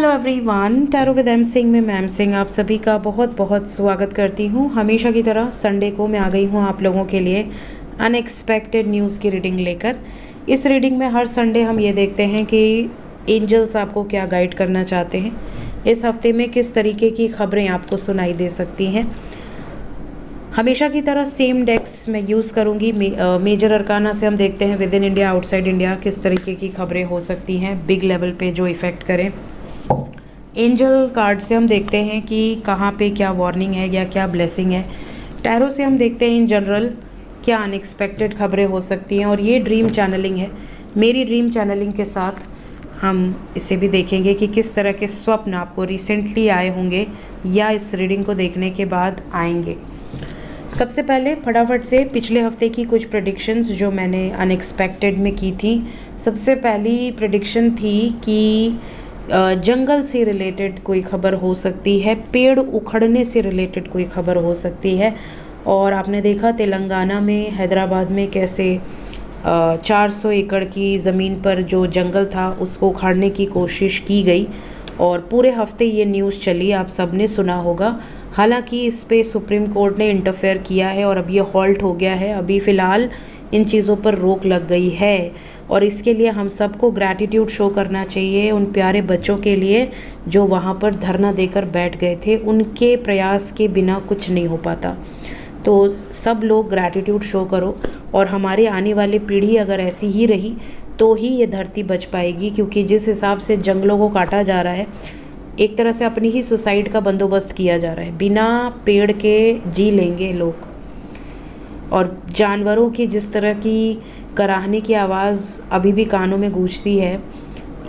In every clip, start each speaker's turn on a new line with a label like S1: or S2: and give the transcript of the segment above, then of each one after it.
S1: Hello everyone, tarot with M Singh में ma'am Singh आप सभी का बहुत बहुत स्वागत करती हूँ। हमेशा की तरह संडे को मैं आ गई हूँ आप लोगों के लिए अनएक्सपेक्टेड न्यूज़ की रीडिंग लेकर। इस रीडिंग में हर संडे हम ये देखते हैं कि एंजल्स आपको क्या गाइड करना चाहते हैं, इस हफ्ते में किस तरीके की खबरें आपको सुनाई दे सकती हैं। हमेशा की तरह सेम डेक्स मैं यूज़ करूँगी। मेजर अरकाना से हम देखते हैं with in India outside India किस तरीके की खबरें हो सकती हैं बिग लेवल पे जो इफ़ेक्ट करें। एंजल कार्ड से हम देखते हैं कि कहाँ पे क्या वार्निंग है या क्या ब्लेसिंग है। टैरो से हम देखते हैं इन जनरल क्या अनएक्सपेक्टेड खबरें हो सकती हैं। और ये ड्रीम चैनलिंग है, मेरी ड्रीम चैनलिंग के साथ हम इसे भी देखेंगे कि किस तरह के स्वप्न आपको रिसेंटली आए होंगे या इस रीडिंग को देखने के बाद आएंगे। सबसे पहले फटाफट से पिछले हफ्ते की कुछ प्रेडिक्शंस जो मैंने अनएक्सपेक्टेड में की थी। सबसे पहली प्रेडिक्शन थी कि जंगल से रिलेटेड कोई खबर हो सकती है, पेड़ उखड़ने से रिलेटेड कोई खबर हो सकती है। और आपने देखा तेलंगाना में, हैदराबाद में कैसे 400 एकड़ की ज़मीन पर जो जंगल था उसको उखाड़ने की कोशिश की गई और पूरे हफ्ते ये न्यूज़ चली, आप सब ने सुना होगा। हालांकि इस पे सुप्रीम कोर्ट ने इंटरफेयर किया है और अब ये हॉल्ट हो गया है। अभी फ़िलहाल इन चीज़ों पर रोक लग गई है और इसके लिए हम सबको ग्रैटिट्यूड शो करना चाहिए उन प्यारे बच्चों के लिए जो वहाँ पर धरना देकर बैठ गए थे। उनके प्रयास के बिना कुछ नहीं हो पाता, तो सब लोग ग्रैटिट्यूड शो करो। और हमारे आने वाली पीढ़ी अगर ऐसी ही रही तो ही ये धरती बच पाएगी, क्योंकि जिस हिसाब से जंगलों को काटा जा रहा है, एक तरह से अपनी ही सुसाइड का बंदोबस्त किया जा रहा है। बिना पेड़ के जी लेंगे लोग। और जानवरों की जिस तरह की कराहने की आवाज़ अभी भी कानों में गूंजती है,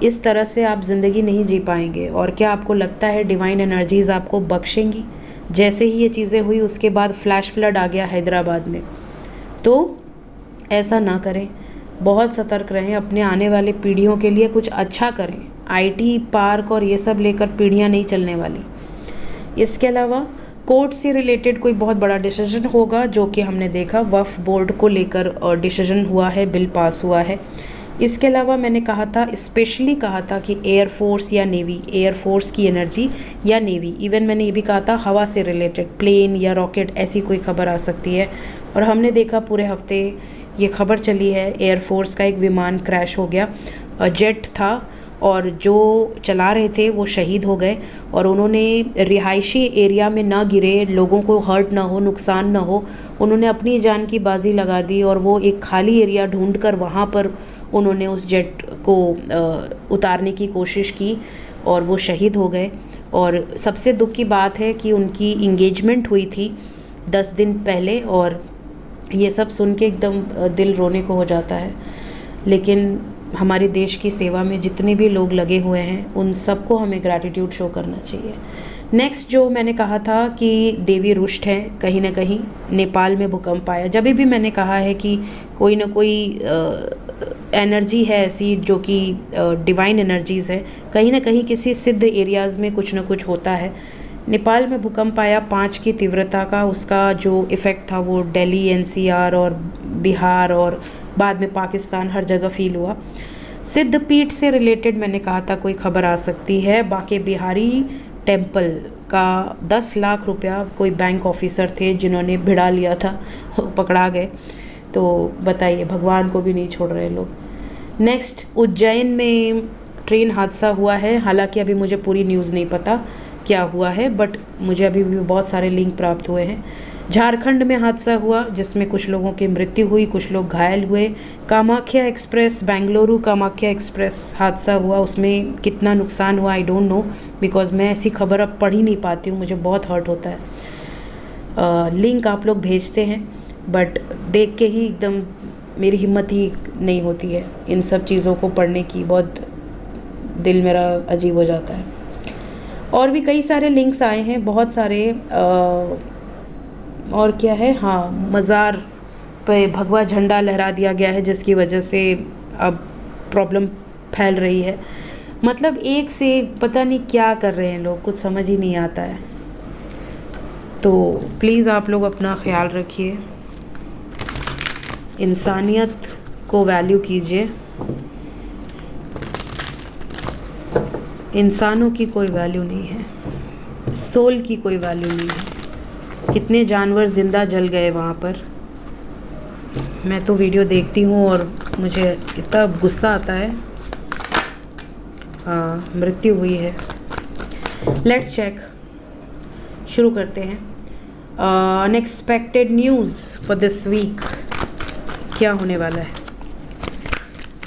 S1: इस तरह से आप ज़िंदगी नहीं जी पाएंगे। और क्या आपको लगता है डिवाइन एनर्जीज़ आपको बख्शेंगी? जैसे ही ये चीज़ें हुई उसके बाद फ्लैश फ्लड आ गया हैदराबाद में, तो ऐसा ना करें, बहुत सतर्क रहें। अपने आने वाले पीढ़ियों के लिए कुछ अच्छा करें। आईटी पार्क और ये सब लेकर पीढ़ियाँ नहीं चलने वाली। इसके अलावा कोर्ट से रिलेटेड कोई बहुत बड़ा डिसीजन होगा, जो कि हमने देखा वक्फ बोर्ड को लेकर डिसीजन हुआ है, बिल पास हुआ है। इसके अलावा मैंने कहा था, स्पेशली कहा था कि एयरफोर्स या नेवी, एयरफोर्स की एनर्जी या नेवी, इवन मैंने ये भी कहा था हवा से रिलेटेड प्लेन या रॉकेट ऐसी कोई खबर आ सकती है। और हमने देखा पूरे हफ्ते ये खबर चली है, एयरफोर्स का एक विमान क्रैश हो गया, जेट था और जो चला रहे थे वो शहीद हो गए। और उन्होंने रिहायशी एरिया में ना गिरे, लोगों को हर्ट ना हो, नुकसान ना हो, उन्होंने अपनी जान की बाजी लगा दी और वो एक खाली एरिया ढूंढकर वहाँ पर उन्होंने उस जेट को उतारने की कोशिश की और वो शहीद हो गए। और सबसे दुख की बात है कि उनकी इंगेजमेंट हुई थी 10 दिन पहले, और ये सब सुन के एकदम दिल रोने को हो जाता है। लेकिन हमारे देश की सेवा में जितने भी लोग लगे हुए हैं उन सबको हमें ग्रैटिट्यूड शो करना चाहिए। नेक्स्ट जो मैंने कहा था कि देवी रुष्ट है, कहीं ना कहीं नेपाल में भूकंप आया। जब भी मैंने कहा है कि कोई ना कोई एनर्जी है ऐसी जो कि डिवाइन एनर्जीज़ है, कहीं ना कहीं किसी सिद्ध एरियाज़ में कुछ ना कुछ होता है। नेपाल में भूकंप आया 5 की तीव्रता का, उसका जो इफ़ेक्ट था वो दिल्ली, एनसीआर और बिहार और बाद में पाकिस्तान हर जगह फील हुआ। सिद्धपीठ से रिलेटेड मैंने कहा था कोई खबर आ सकती है। बाके बिहारी टेम्पल का 10 लाख रुपया कोई बैंक ऑफिसर थे जिन्होंने भिड़ा लिया था, पकड़ा गए। तो बताइए, भगवान को भी नहीं छोड़ रहे लोग। नेक्स्ट, उज्जैन में ट्रेन हादसा हुआ है। हालांकि अभी मुझे पूरी न्यूज़ नहीं पता क्या हुआ है, बट मुझे अभी भी बहुत सारे लिंक प्राप्त हुए हैं। झारखंड में हादसा हुआ जिसमें कुछ लोगों की मृत्यु हुई, कुछ लोग घायल हुए। कामाख्या एक्सप्रेस, बेंगलुरु कामाख्या एक्सप्रेस हादसा हुआ, उसमें कितना नुकसान हुआ आई डोंट नो, बिकॉज़ मैं ऐसी खबर अब पढ़ ही नहीं पाती हूँ, मुझे बहुत हर्ट होता है। लिंक आप लोग भेजते हैं बट देख के ही एकदम मेरी हिम्मत ही नहीं होती है इन सब चीज़ों को पढ़ने की, बहुत दिल मेरा अजीब हो जाता है। और भी कई सारे लिंक्स आए हैं, बहुत सारे। और क्या है, हाँ, मज़ार पे भगवा झंडा लहरा दिया गया है जिसकी वजह से अब प्रॉब्लम फैल रही है। मतलब एक से एक पता नहीं क्या कर रहे हैं लोग, कुछ समझ ही नहीं आता है। तो प्लीज़ आप लोग अपना ख्याल रखिए, इंसानियत को वैल्यू कीजिए। इंसानों की कोई वैल्यू नहीं है, सोल की कोई वैल्यू नहीं है। कितने जानवर ज़िंदा जल गए वहाँ पर। मैं तो वीडियो देखती हूँ और मुझे इतना गुस्सा आता है। हाँ, मृत्यु हुई है। लेट्स चेक, शुरू करते हैं। Unexpected news for this week, क्या होने वाला है?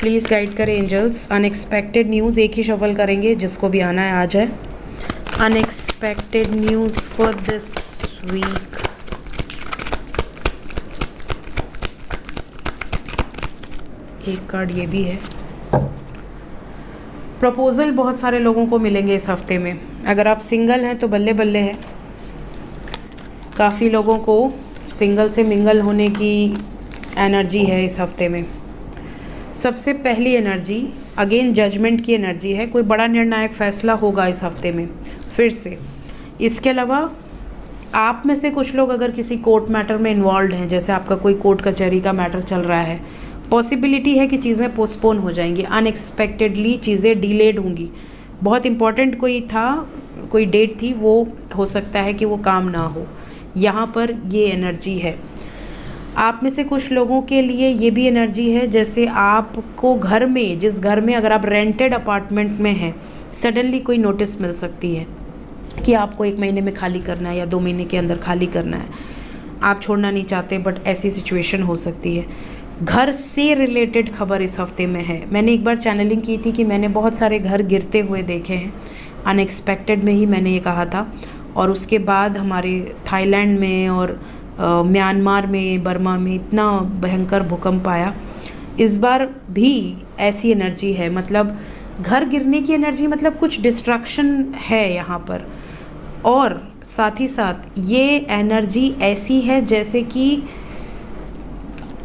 S1: प्लीज़ गाइड करें एंजल्स। अनएक्सपेक्टेड न्यूज़, एक ही शफल करेंगे, जिसको भी आना है आ जाए। Unexpected news for this week. एक कार्ड ये भी है। प्रपोज़ल बहुत सारे लोगों को मिलेंगे इस हफ्ते में। अगर आप सिंगल हैं तो बल्ले बल्ले है। काफ़ी लोगों को सिंगल से मिंगल होने की एनर्जी है इस हफ्ते में। सबसे पहली एनर्जी अगेन जजमेंट की एनर्जी है। कोई बड़ा निर्णायक फैसला होगा इस हफ्ते में फिर से। इसके अलावा आप में से कुछ लोग अगर किसी कोर्ट मैटर में इन्वॉल्व हैं, जैसे आपका कोई कोर्ट कचहरी का मैटर चल रहा है, पॉसिबिलिटी है कि चीज़ें पोस्टपोन हो जाएंगी। अनएक्सपेक्टेडली चीज़ें डिलेड होंगी। बहुत इम्पॉर्टेंट कोई था, कोई डेट थी, वो हो सकता है कि वो काम ना हो। यहाँ पर ये एनर्जी है। आप में से कुछ लोगों के लिए ये भी एनर्जी है, जैसे आपको घर में, जिस घर में अगर आप रेंटेड अपार्टमेंट में हैं, सडनली कोई नोटिस मिल सकती है कि आपको 1 महीने में खाली करना है या 2 महीने के अंदर खाली करना है। आप छोड़ना नहीं चाहते, बट ऐसी सिचुएशन हो सकती है। घर से रिलेटेड खबर इस हफ्ते में है। मैंने एक बार चैनलिंग की थी कि मैंने बहुत सारे घर गिरते हुए देखे हैं। अनएक्सपेक्टेड में ही मैंने ये कहा था। और उसके बाद हमारे थाईलैंड में और म्यांमार में, बर्मा में इतना भयंकर भूकंप आया। इस बार भी ऐसी एनर्जी है, मतलब घर गिरने की एनर्जी, मतलब कुछ डिस्ट्रक्शन है यहाँ पर। और साथ ही साथ ये एनर्जी ऐसी है जैसे कि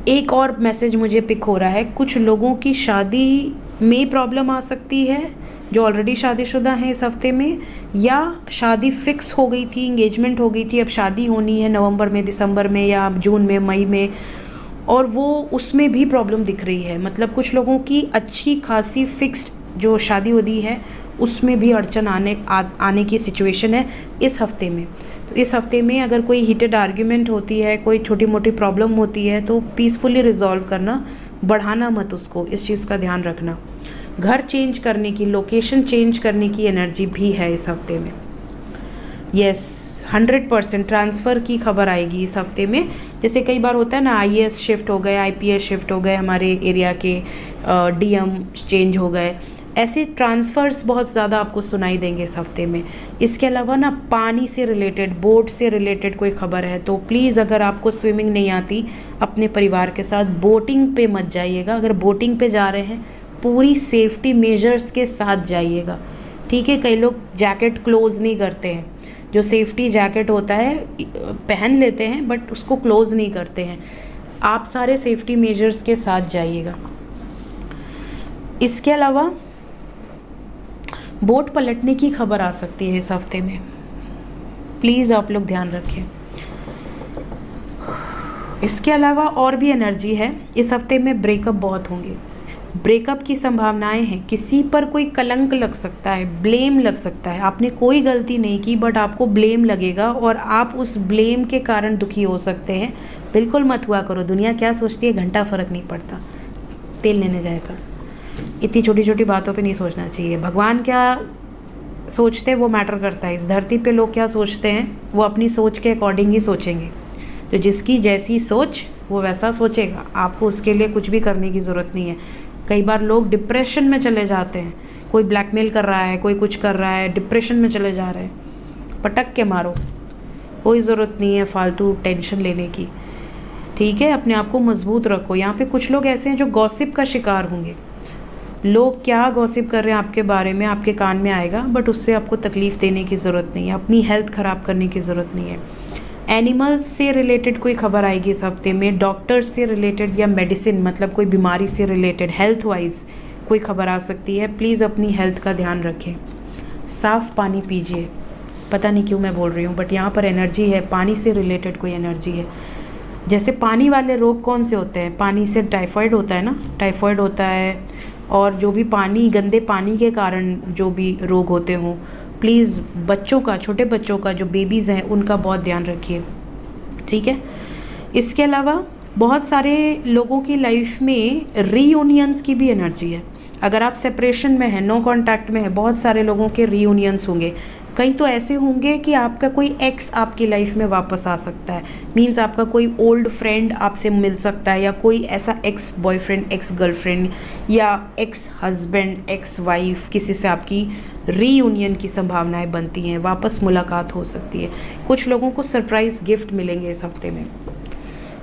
S1: एक और मैसेज मुझे पिक हो रहा है, कुछ लोगों की शादी में प्रॉब्लम आ सकती है जो ऑलरेडी शादीशुदा हैं इस हफ्ते में, या शादी फिक्स हो गई थी, इंगेजमेंट हो गई थी, अब शादी होनी है नवंबर में, दिसंबर में या जून में, मई में, और वो उसमें भी प्रॉब्लम दिख रही है। मतलब कुछ लोगों की अच्छी खासी फिक्स्ड जो शादी होती है उसमें भी अड़चन आने की सिचुएशन है इस हफ्ते में। तो इस हफ्ते में अगर कोई हीटेड आर्ग्यूमेंट होती है, कोई छोटी मोटी प्रॉब्लम होती है, तो पीसफुली रिजॉल्व करना, बढ़ाना मत उसको, इस चीज़ का ध्यान रखना। घर चेंज करने की, लोकेशन चेंज करने की एनर्जी भी है इस हफ्ते में। यस, 100% ट्रांसफ़र की खबर आएगी इस हफ्ते में। जैसे कई बार होता है ना, आईएएस शिफ्ट हो गए, आईपीएस शिफ्ट हो गए, हमारे एरिया के डीएम चेंज हो गए। ऐसे ट्रांसफ़र्स बहुत ज़्यादा आपको सुनाई देंगे इस हफ्ते में। इसके अलावा ना, पानी से रिलेटेड, बोट से रिलेटेड कोई खबर है तो प्लीज़, अगर आपको स्विमिंग नहीं आती, अपने परिवार के साथ बोटिंग पे मत जाइएगा। अगर बोटिंग पे जा रहे हैं, पूरी सेफ्टी मेजर्स के साथ जाइएगा, ठीक है। कई लोग जैकेट क्लोज़ नहीं करते हैं, जो सेफ्टी जैकेट होता है पहन लेते हैं बट उसको क्लोज़ नहीं करते हैं। आप सारे सेफ्टी मेजर्स के साथ जाइएगा। इसके अलावा बोट पलटने की खबर आ सकती है इस हफ्ते में, प्लीज़ आप लोग ध्यान रखें। इसके अलावा और भी एनर्जी है इस हफ्ते में। ब्रेकअप बहुत होंगे, ब्रेकअप की संभावनाएं हैं। किसी पर कोई कलंक लग सकता है, ब्लेम लग सकता है। आपने कोई गलती नहीं की बट आपको ब्लेम लगेगा और आप उस ब्लेम के कारण दुखी हो सकते हैं। बिल्कुल मत हुआ करो। दुनिया क्या सोचती है, घंटा फ़र्क नहीं पड़ता। तेल लेने जाए सब, इतनी छोटी छोटी बातों पे नहीं सोचना चाहिए। भगवान क्या सोचते हैं वो मैटर करता है। इस धरती पे लोग क्या सोचते हैं, वो अपनी सोच के अकॉर्डिंग ही सोचेंगे। तो जिसकी जैसी सोच वो वैसा सोचेगा। आपको उसके लिए कुछ भी करने की ज़रूरत नहीं है। कई बार लोग डिप्रेशन में चले जाते हैं, कोई ब्लैकमेल कर रहा है, कोई कुछ कर रहा है, डिप्रेशन में चले जा रहे हैं। पटक के मारो, कोई ज़रूरत नहीं है फालतू टेंशन लेने की, ठीक है। अपने आप को मजबूत रखो। यहाँ पे कुछ लोग ऐसे हैं जो गॉसिप का शिकार होंगे। लोग क्या गॉसिप कर रहे हैं आपके बारे में, आपके कान में आएगा, बट उससे आपको तकलीफ़ देने की ज़रूरत नहीं है, अपनी हेल्थ ख़राब करने की ज़रूरत नहीं है। एनिमल्स से रिलेटेड कोई खबर आएगी इस हफ्ते में। डॉक्टर से रिलेटेड या मेडिसिन, मतलब कोई बीमारी से रिलेटेड, हेल्थ वाइज कोई खबर आ सकती है। प्लीज़ अपनी हेल्थ का ध्यान रखें। साफ़ पानी पीजिए। पता नहीं क्यों मैं बोल रही हूँ, बट यहाँ पर एनर्जी है, पानी से रिलेटेड कोई एनर्जी है। जैसे पानी वाले रोग कौन से होते हैं, पानी से टाइफाइड होता है ना, टाइफाइड होता है, और जो भी पानी, गंदे पानी के कारण जो भी रोग होते हों, प्लीज़ बच्चों का, छोटे बच्चों का, जो बेबीज़ हैं उनका बहुत ध्यान रखिए, ठीक है। इसके अलावा बहुत सारे लोगों की लाइफ में रीयूनियंस की भी एनर्जी है। अगर आप सेपरेशन में हैं, नो कांटेक्ट में है, बहुत सारे लोगों के रीयूनियंस होंगे। कई तो ऐसे होंगे कि आपका कोई एक्स आपकी लाइफ में वापस आ सकता है, मींस आपका कोई ओल्ड फ्रेंड आपसे मिल सकता है, या कोई ऐसा एक्स बॉयफ्रेंड, एक्स गर्लफ्रेंड या एक्स हस्बैंड, एक्स वाइफ, किसी से आपकी रीयूनियन की संभावनाएं बनती हैं, वापस मुलाकात हो सकती है। कुछ लोगों को सरप्राइज़ गिफ्ट मिलेंगे इस हफ्ते में।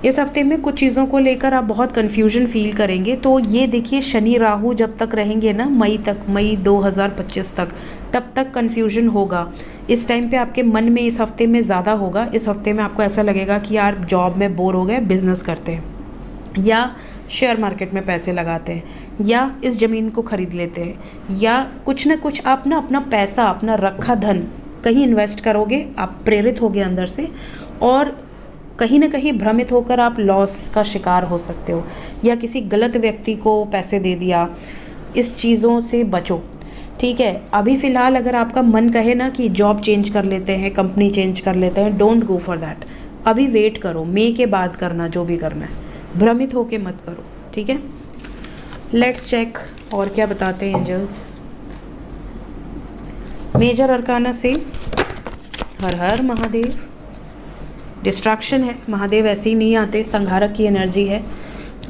S1: इस हफ्ते में कुछ चीज़ों को लेकर आप बहुत कन्फ्यूजन फील करेंगे। तो ये देखिए, शनि राहु जब तक रहेंगे ना, मई 2025 तक, तब तक कन्फ्यूजन होगा। इस टाइम पे आपके मन में इस हफ्ते में ज़्यादा होगा। इस हफ्ते में आपको ऐसा लगेगा कि यार जॉब में बोर हो गए, बिजनेस करते हैं, या शेयर मार्केट में पैसे लगाते हैं, या इस ज़मीन को ख़रीद लेते हैं, या कुछ ना कुछ आप ना अपना पैसा, अपना रखा धन कहीं इन्वेस्ट करोगे। आप प्रेरित होगे अंदर से, और कहीं ना कहीं भ्रमित होकर आप लॉस का शिकार हो सकते हो, या किसी गलत व्यक्ति को पैसे दे दिया। इस चीज़ों से बचो, ठीक है। अभी फ़िलहाल अगर आपका मन कहे ना कि जॉब चेंज कर लेते हैं, कंपनी चेंज कर लेते हैं, डोंट गो फॉर दैट। अभी वेट करो, मई के बाद करना जो भी करना है, भ्रमित होके मत करो, ठीक है। लेट्स चेक और क्या बताते हैं एंजल्स। मेजर अरकाना से हर हर महादेव। डिस्ट्रैक्शन है, महादेव ऐसे ही नहीं आते, संहारक की एनर्जी है,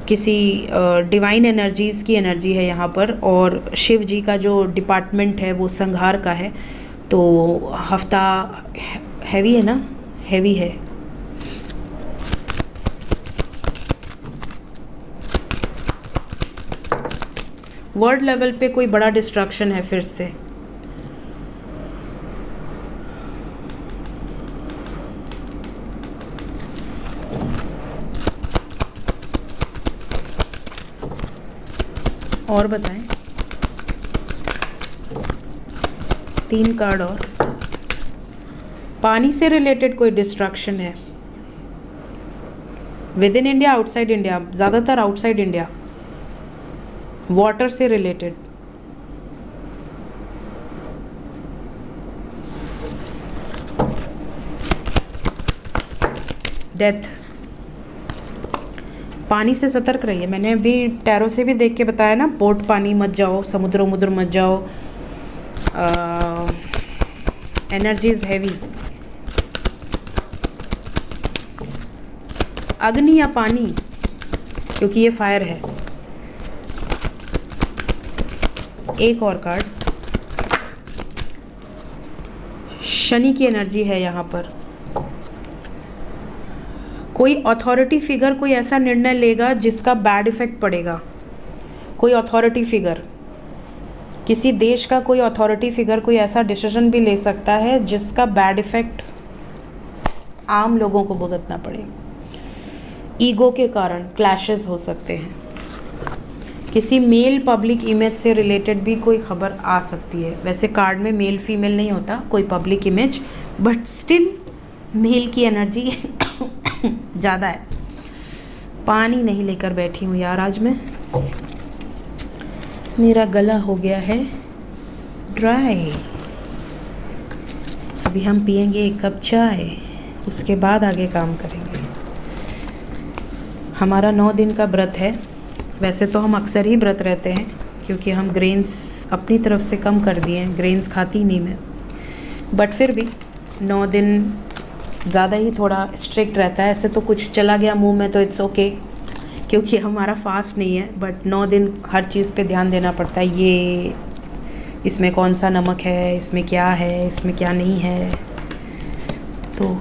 S1: किसी डिवाइन एनर्जीज़ की एनर्जी है यहाँ पर। और शिव जी का जो डिपार्टमेंट है वो संहार का है। तो हफ्ता हैवी है ना, हैवी है। वर्ल्ड लेवल पे कोई बड़ा डिस्ट्रैक्शन है फिर से। और बताएं, 3 कार्ड और। पानी से रिलेटेड कोई डिस्ट्रैक्शन है with in India, outside India, ज़्यादातर आउटसाइड इंडिया। वाटर से रिलेटेड, डेथ। पानी से सतर्क रहिए। मैंने अभी टैरो से भी देख के बताया ना, पोर्ट पानी मत जाओ, समुद्र मुद्र मत जाओ। Energy is heavy. अग्नि या पानी, क्योंकि ये फायर है। एक और कार्ड, शनि की एनर्जी है यहाँ पर। कोई अथॉरिटी फिगर कोई ऐसा निर्णय लेगा जिसका बैड इफेक्ट पड़ेगा। कोई अथॉरिटी फिगर, किसी देश का कोई अथॉरिटी फिगर कोई ऐसा डिसीजन भी ले सकता है जिसका बैड इफेक्ट आम लोगों को भुगतना पड़े। ईगो के कारण क्लैशेस हो सकते हैं। किसी मेल पब्लिक इमेज से रिलेटेड भी कोई खबर आ सकती है। वैसे कार्ड में मेल फीमेल नहीं होता, कोई public image, but still male की एनर्जी ज़्यादा है। पानी नहीं लेकर बैठी हूँ यार आज मैं, मेरा गला हो गया है ड्राई। अभी हम पियेंगे 1 कप चाय, उसके बाद आगे काम करेंगे। हमारा 9 दिन का व्रत है। वैसे तो हम अक्सर ही व्रत रहते हैं, क्योंकि हम ग्रेन्स अपनी तरफ से कम कर दिए हैं, ग्रेन्स खाती नहीं मैं, बट फिर भी 9 दिन ज़्यादा ही थोड़ा स्ट्रिक्ट रहता है। ऐसे तो कुछ चला गया मुंह में तो इट्स ओके, क्योंकि हमारा फास्ट नहीं है, बट 9 दिन हर चीज़ पे ध्यान देना पड़ता है। ये इसमें कौन सा नमक है, इसमें क्या है, इसमें क्या नहीं है, तो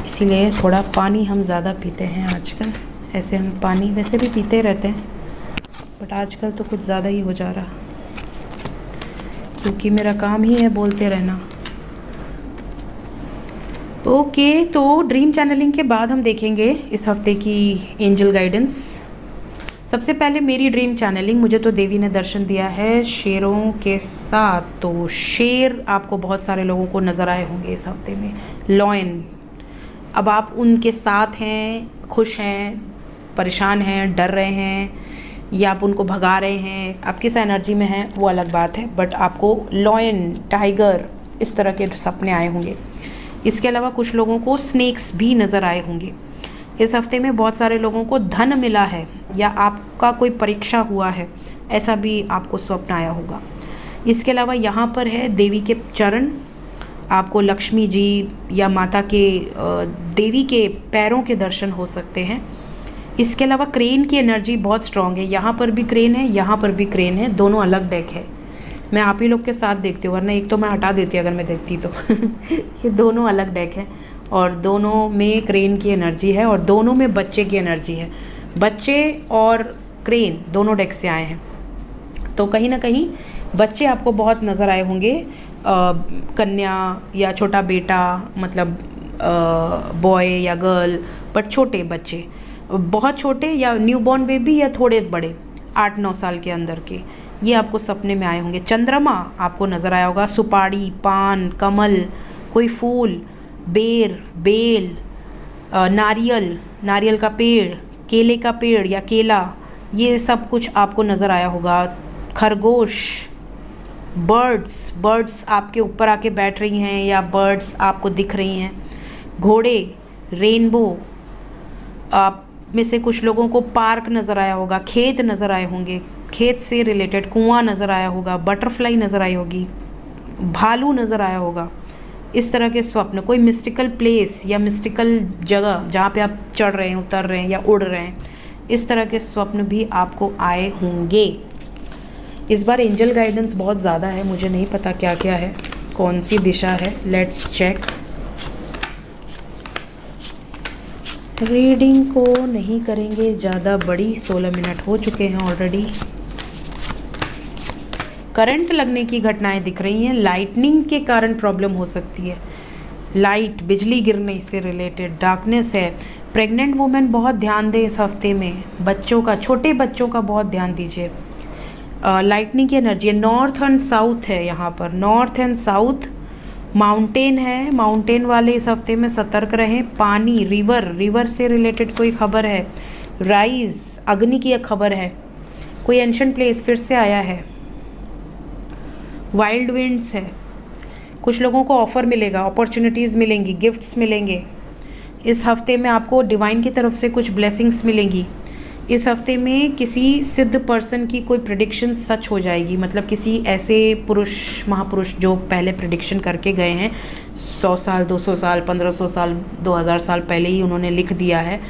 S1: इसीलिए थोड़ा पानी हम ज़्यादा पीते हैं आजकल। ऐसे हम पानी वैसे भी पीते रहते हैं, बट आजकल तो कुछ ज़्यादा ही हो जा रहा, क्योंकि मेरा काम ही है बोलते रहना। ओके, तो ड्रीम चैनलिंग के बाद हम देखेंगे इस हफ्ते की एंजल गाइडेंस। सबसे पहले मेरी ड्रीम चैनलिंग, मुझे तो देवी ने दर्शन दिया है शेरों के साथ। तो शेर आपको बहुत सारे लोगों को नज़र आए होंगे इस हफ्ते में। लॉयन, अब आप उनके साथ हैं, खुश हैं, परेशान हैं, डर रहे हैं, या आप उनको भगा रहे हैं, आप किस एनर्जी में हैं वो अलग बात है, बट आपको लॉयन, टाइगर इस तरह के सपने आए होंगे। इसके अलावा कुछ लोगों को स्नेक्स भी नज़र आए होंगे। इस हफ्ते में बहुत सारे लोगों को धन मिला है या आपका कोई परीक्षा हुआ है, ऐसा भी आपको स्वप्न आया होगा। इसके अलावा यहाँ पर है देवी के चरण, आपको लक्ष्मी जी या माता के देवी के पैरों के दर्शन हो सकते हैं। इसके अलावा क्रेन की एनर्जी बहुत स्ट्रांग है, यहाँ पर भी क्रेन है, यहाँ पर भी क्रेन है, दोनों अलग डेक है। मैं आप ही लोग के साथ देखती हूँ, वरना एक तो मैं हटा देती अगर मैं देखती तो ये दोनों अलग डेक है और दोनों में क्रेन की एनर्जी है और दोनों में बच्चे की एनर्जी है। बच्चे और क्रेन दोनों डेक से आए हैं, तो कहीं ना कहीं बच्चे आपको बहुत नज़र आए होंगे, कन्या या छोटा बेटा, मतलब बॉय या गर्ल, बट छोटे बच्चे, बहुत छोटे या न्यूबॉर्न बेबी या थोड़े बड़े 8-9 साल के अंदर के, ये आपको सपने में आए होंगे। चंद्रमा आपको नज़र आया होगा, सुपारी, पान, कमल, कोई फूल, बेर, बेल, नारियल का पेड़, केले का पेड़ या केला, ये सब कुछ आपको नज़र आया होगा। खरगोश, बर्ड्स आपके ऊपर आके बैठ रही हैं या बर्ड्स आपको दिख रही हैं। घोड़े, रेनबो, आप में से कुछ लोगों को पार्क नज़र आया होगा, खेत नज़र आए होंगे, खेत से रिलेटेड कुआं नज़र आया होगा, बटरफ्लाई नज़र आई होगी, भालू नज़र आया होगा। इस तरह के स्वप्न, कोई मिस्टिकल प्लेस या मिस्टिकल जगह जहाँ पे आप चढ़ रहे हैं, उतर रहे हैं या उड़ रहे हैं, इस तरह के स्वप्न भी आपको आए होंगे। इस बार एंजल गाइडेंस बहुत ज़्यादा है, मुझे नहीं पता क्या क्या है, कौन सी दिशा है, लेट्स चेक। रीडिंग को नहीं करेंगे ज़्यादा बड़ी, 16 मिनट हो चुके हैं ऑलरेडी। करंट लगने की घटनाएं दिख रही हैं, लाइटनिंग के कारण प्रॉब्लम हो सकती है, लाइट, बिजली गिरने से रिलेटेड, डार्कनेस है। प्रेग्नेंट वुमेन बहुत ध्यान दें इस हफ्ते में, बच्चों का, छोटे बच्चों का बहुत ध्यान दीजिए। लाइटनिंग की एनर्जी है, नॉर्थ एंड साउथ है, यहाँ पर नॉर्थ एंड साउथ, माउंटेन है, माउंटेन वाले इस हफ्ते में सतर्क रहें। पानी, रिवर से रिलेटेड कोई खबर है, राइज, अग्नि की एक खबर है, कोई एंशिएंट प्लेस फिर से आया है, वाइल्ड विंड्स है, कुछ लोगों को ऑफ़र मिलेगा, अपॉर्चुनिटीज़ मिलेंगी, गिफ्ट्स मिलेंगे। इस हफ्ते में आपको डिवाइन की तरफ से कुछ ब्लेसिंग्स मिलेंगी। इस हफ्ते में किसी सिद्ध पर्सन की कोई प्रेडिक्शन सच हो जाएगी, मतलब किसी ऐसे पुरुष, महापुरुष जो पहले प्रेडिक्शन करके गए हैं, 100 साल, 200 साल, 1500 साल, 2000 साल पहले ही उन्होंने लिख दिया है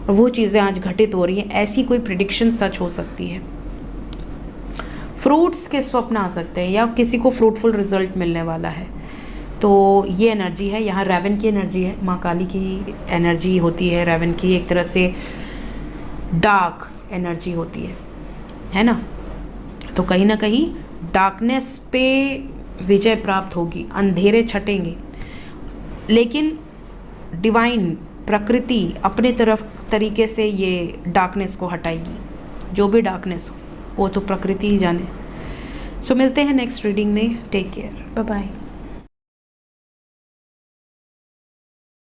S1: और वो चीज़ें आज घटित हो रही हैं, ऐसी कोई प्रेडिक्शन सच हो सकती है। फ्रूट्स के स्वप्न आ सकते हैं या किसी को फ्रूटफुल रिजल्ट मिलने वाला है, तो ये एनर्जी है। यहाँ रेवन की एनर्जी है, माँ काली की एनर्जी होती है, रेवन की एक तरह से डार्क एनर्जी होती है ना। तो कहीं ना कहीं डार्कनेस पे विजय प्राप्त होगी, अंधेरे छटेंगे, लेकिन डिवाइन, प्रकृति अपने तरफ तरीके से ये डार्कनेस को हटाएगी। जो भी डार्कनेस हो वो तो प्रकृति ही जाने। सो मिलते हैं नेक्स्ट रीडिंग में, टेक केयर, बाय बाय।